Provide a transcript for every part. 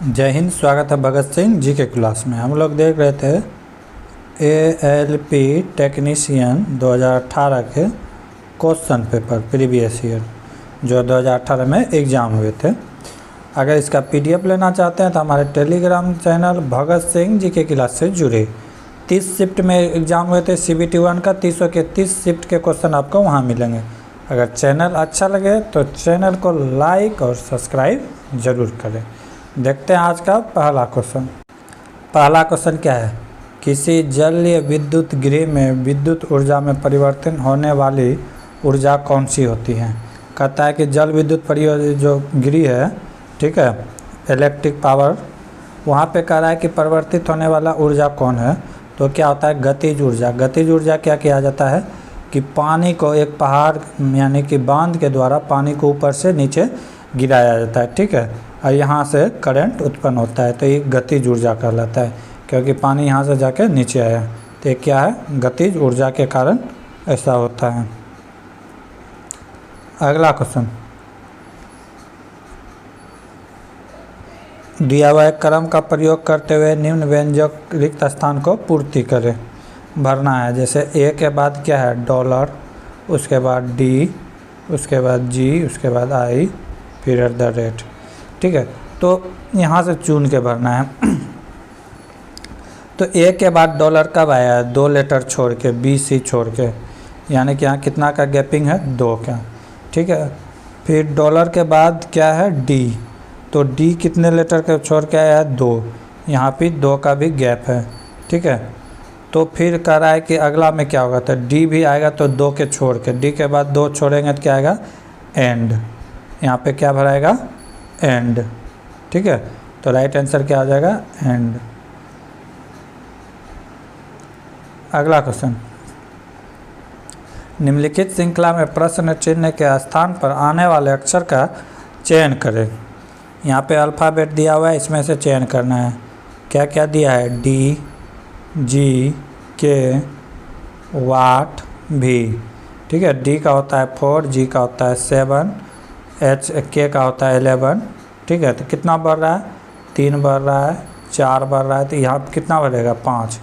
जय हिंद। स्वागत है भगत सिंह जी के क्लास में। हम लोग देख रहे थे ALP टेक्नीशियन 2018 के क्वेश्चन पेपर प्रीवियस ईयर जो 2018 में एग्ज़ाम हुए थे। अगर इसका PDF लेना चाहते हैं तो हमारे टेलीग्राम चैनल भगत सिंह जी के क्लास से जुड़े। 30 शिफ्ट में एग्ज़ाम हुए थे CBT 1 का। 30 के 30 शिफ्ट के क्वेश्चन आपको वहाँ मिलेंगे। अगर चैनल अच्छा लगे तो चैनल को लाइक और सब्सक्राइब ज़रूर करें। देखते हैं आज का पहला क्वेश्चन। पहला क्वेश्चन क्या है? किसी जलीय विद्युत गृह में विद्युत ऊर्जा में परिवर्तन होने वाली ऊर्जा कौन सी होती है? कहता है कि जल विद्युत परियोजना जो गृह है, ठीक है, इलेक्ट्रिक पावर, वहाँ पे कह रहा है कि परिवर्तित होने वाला ऊर्जा कौन है। तो क्या होता है? गतिज ऊर्जा। गतिज ऊर्जा क्या किया जाता है कि पानी को एक पहाड़ यानी कि बांध के द्वारा पानी को ऊपर से नीचे गिराया जाता है, ठीक है, और यहाँ से करंट उत्पन्न होता है। तो ये गतिज ऊर्जा कहलाता है, क्योंकि पानी यहाँ से जाके नीचे आया। तो ये क्या है? गतिज ऊर्जा के कारण ऐसा होता है। अगला क्वेश्चन, दिया हुआ एक क्रम का प्रयोग करते हुए निम्न व्यंजक रिक्त स्थान को पूर्ति करें। भरना है। जैसे A के बाद क्या है? डॉलर, उसके बाद D, उसके बाद G, उसके बाद I, फिर @ ठीक है। तो यहाँ से चुन के भरना है। तो A के बाद डॉलर कब आया है? 2 लेटर छोड़ के, BC छोड़ के, यानी कि यहाँ कितना का गैपिंग है? 2 का, ठीक है। फिर डॉलर के बाद क्या है? D। तो D कितने लेटर के छोड़ के आया है? 2। यहाँ पे 2 का भी गैप है, ठीक है। तो फिर कह रहा है कि अगला में क्या होगा? तो D भी आएगा तो 2 के छोड़ के, D के बाद 2 छोड़ेंगे तो क्या आएगा? एंड। यहाँ पे क्या भराएगा? एंड, ठीक है। तो राइट आंसर क्या आ जाएगा? एंड। अगला क्वेश्चन, निम्नलिखित श्रृंखला में प्रश्न चिन्ह के स्थान पर आने वाले अक्षर का चयन करें। यहाँ पे अल्फ़ाबेट दिया हुआ है, इसमें से चयन करना है। क्या क्या दिया है? D, G, K, वाट, V, ठीक है। D का होता है 4, G का होता है 7, K का होता है 11, ठीक है। तो कितना बढ़ रहा है? 3 बढ़ रहा है, 4 बढ़ रहा है। तो यहाँ कितना बढ़ेगा? 5।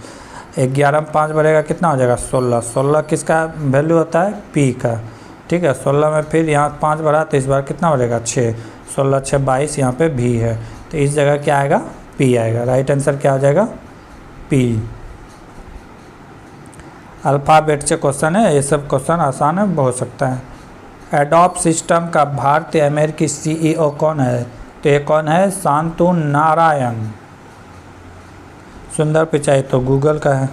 11 में 5 बढ़ेगा, कितना हो जाएगा? 16। 16 किसका वैल्यू होता है? P का, ठीक है। 16 में फिर यहाँ 5 बढ़ा तो इस बार कितना बढ़ेगा? 6। 16 6 22, यहाँ पे V है। तो इस जगह क्या आएगा? P आएगा। राइट आंसर क्या हो जाएगा? P। अल्फ़ाबेट से क्वेश्चन है, ये सब क्वेश्चन आसान है, हो सकता है। एडोब सिस्टम का भारतीय अमेरिकी CEO कौन है? तो ये कौन है? शांतनु नारायण। सुंदर पिचाई तो गूगल का है।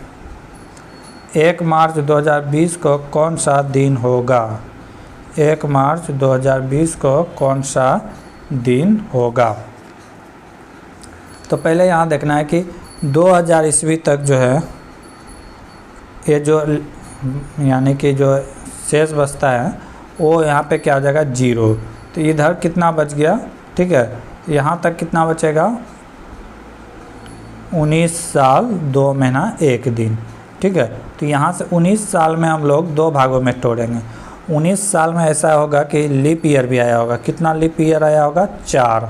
1 मार्च 2020 को कौन सा दिन होगा? 1 मार्च 2020 को कौन सा दिन होगा? तो पहले यहाँ देखना है कि 2000 ईस्वी तक जो है, ये जो यानी कि जो शेष बचता है वो यहाँ पे क्या हो जाएगा? 0। तो इधर कितना बच गया? ठीक है, यहाँ तक कितना बचेगा? 19 साल 2 महीना 1 दिन, ठीक है। तो यहाँ से 19 साल में हम लोग 2 भागों में तोड़ेंगे। 19 साल में ऐसा होगा कि लीप ईयर भी आया होगा। कितना लीप ईयर आया होगा? 4।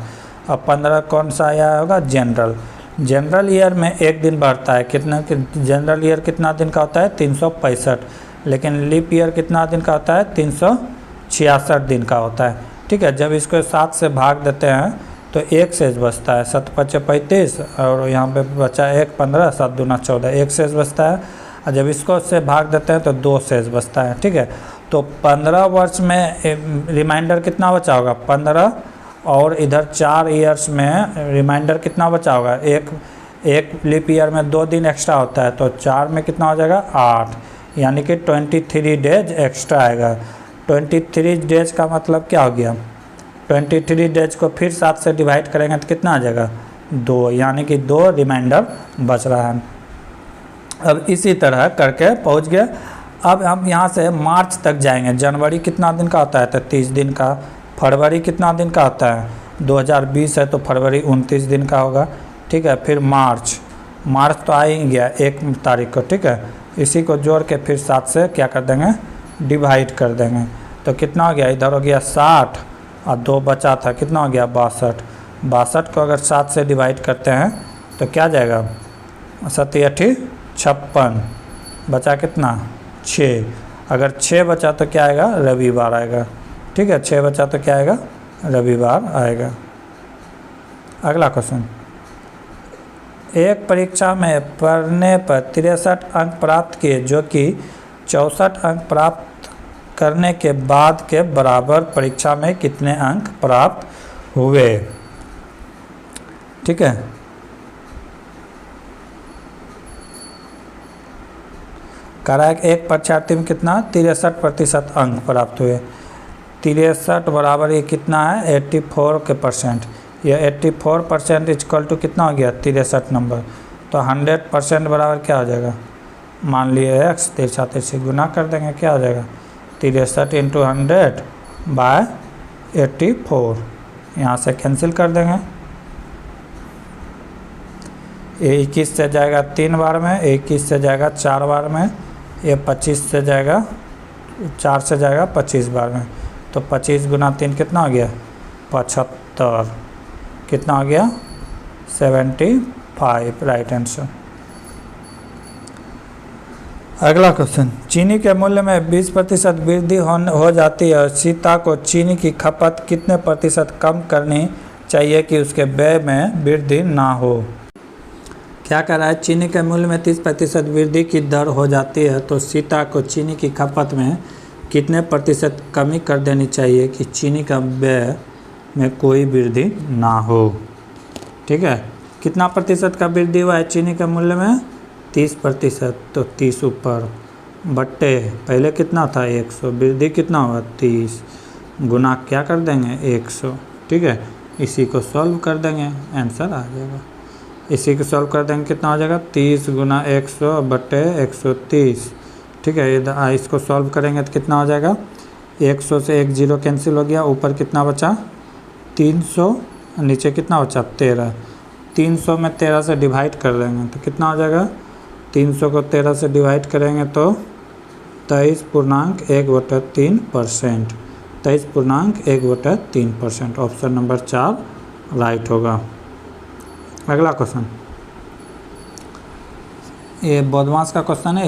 और 15 कौन सा आया होगा? जनरल। जनरल ईयर में 1 दिन बढ़ता है। कितना? जनरल ईयर कितना दिन का होता है? 365। लेकिन लीप ईयर कितना दिन का होता है? 366 दिन का होता है, ठीक है। जब इसको 7 से भाग देते हैं तो 1 शेष बचता है। 7 × 5 = 35, और यहाँ पे बचा 1 15, 7 दूना 14, 1 शेष बचता है। और जब इसको से भाग देते हैं तो 2 शेष बचता है, ठीक है। तो 15 वर्ष में रिमाइंडर कितना बचा होगा? 15। और इधर 4 ईयर्स में रिमाइंडर कितना बचा होगा? एक लीप ईयर में 2 दिन एक्स्ट्रा होता है, तो 4 में कितना हो जाएगा? 8, यानी कि 23 डेज एक्स्ट्रा आएगा। 23 डेज का मतलब क्या हो गया? 23 डेज को फिर 7 से डिवाइड करेंगे तो कितना आ जाएगा? 2, यानी कि 2 रिमाइंडर बच रहा है। अब इसी तरह करके पहुंच गए। अब हम यहाँ से मार्च तक जाएंगे। जनवरी कितना दिन का होता है? तो 30 दिन का। फरवरी कितना दिन का होता है? 2020 है तो फरवरी 29 दिन का होगा, ठीक है। फिर मार्च तो आ ही गया 1 तारीख को, ठीक है। इसी को जोड़ के फिर 7 से क्या कर देंगे? डिवाइड कर देंगे। तो कितना हो गया? इधर हो गया 60 और 2 बचा था, कितना हो गया? 62। 62 को अगर 7 से डिवाइड करते हैं तो क्या जाएगा, 7 8 56, बचा कितना 6। अगर 6 बचा तो क्या आएगा, रविवार आएगा। ठीक है, 6 बचा तो क्या आएगा, रविवार आएगा। अगला क्वेश्चन, एक परीक्षा में पढ़ने पर 63 अंक प्राप्त किए जो कि 64 अंक प्राप्त करने के बाद के बराबर परीक्षा में कितने अंक प्राप्त हुए। ठीक है, कह रहा है कि एक परीक्षार्थी में कितना 63% अंक प्राप्त हुए। 63 बराबर ये कितना है, 84%। यह 84% इक्वल टू कितना हो गया, 63 नंबर। तो 100% बराबर क्या हो जाएगा, मान लिए x 63 से गुना कर देंगे, क्या हो जाएगा 63 इंटू 100 बाय 84। यहाँ से कैंसिल कर देंगे, ये 21 से जाएगा 3 बार में, 21 से जाएगा 4 बार में, ये 25 से जाएगा 4 से जाएगा 25 बार में। तो 25 गुना 3 कितना हो गया, 75। कितना हो गया, 75, राइट आंसर। अगला क्वेश्चन, चीनी के मूल्य में 20% वृद्धि हो जाती है और सीता को चीनी की खपत कितने प्रतिशत कम करनी चाहिए कि उसके व्यय में वृद्धि ना हो। क्या कह रहा है, चीनी के मूल्य में 30% वृद्धि की दर हो जाती है तो सीता को चीनी की खपत में कितने प्रतिशत कमी कर देनी चाहिए कि चीनी का व्यय में कोई वृद्धि ना हो। ठीक है, कितना प्रतिशत का वृद्धि हुआ है चीनी के मूल्य में, 30%। तो 30 ऊपर बट्टे पहले कितना था 100, वृद्धि कितना हुआ 30, गुना क्या कर देंगे 100। ठीक है, इसी को सॉल्व कर देंगे, आंसर आ जाएगा। इसी को सॉल्व कर देंगे, कितना हो जाएगा 30 गुना 100 बट्टे 130। ठीक है, इसको सॉल्व करेंगे तो कितना हो जाएगा, 100 से 1 0 कैंसिल हो गया, ऊपर कितना बचा 300, नीचे कितना बचा 13। 300 में 13 से डिवाइड कर देंगे तो कितना हो जाएगा, 300 को 13 से डिवाइड करेंगे तो 23.1/3%। 23.1/3%, ऑप्शन नंबर 4 राइट होगा। अगला क्वेश्चन, ये बदमाश का क्वेश्चन है।